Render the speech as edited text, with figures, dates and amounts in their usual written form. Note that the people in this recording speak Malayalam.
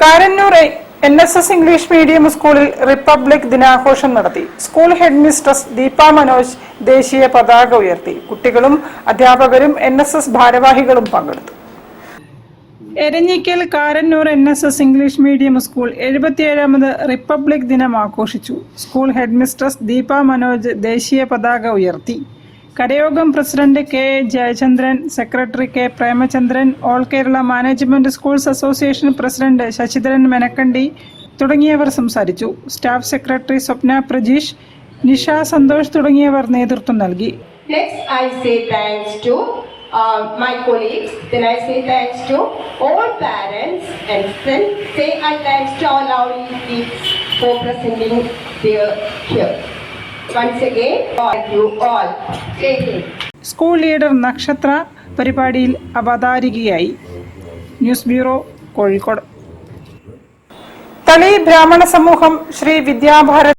കാരന്നൂർ NSS ഇംഗ്ലീഷ് മീഡിയം സ്കൂളിൽ റിപ്പബ്ലിക് ദിനാഘോഷം നടത്തി. School head mistress Deepa Manoj ദേശീയ പതാക ഉയർത്തി. കുട്ടികളും അധ്യാപകരും NSS ഭാരവാഹികളും പങ്കെടുത്തു. Eranhikkal Karannur NSS English medium school 77ാമത് റിപ്പബ്ലിക് ദിനം ആഘോഷിച്ചു. സ്കൂൾ ഹെഡ് മിസ്ട്രസ് ദീപ മനോജ് ദേശീയ പതാക ഉയർത്തി. കരയോഗം president K. Jayachandran, secretary K. Premachandran, all Kerala management schools association president Sasidharan Menakkandi തുടങ്ങിയവർ സംസാരിച്ചു. സ്റ്റാഫ് സെക്രട്ടറി സ്വപ്ന പ്രജീഷ്, നിഷ സന്തോഷ് തുടങ്ങിയവർ നേതൃത്വം നൽകി. Next, I say thanks to my colleagues. Then I say thanks to all parents, and then say thanks to all our kids for presenting their here. Once again, thank you all. School leader Nakshatra പരിപാടിയിൽ അവതാരികയായി. News bureau, Kozhikode. തളി ബ്രാഹ്മണ സമൂഹം ശ്രീ വിദ്യാഭാരതി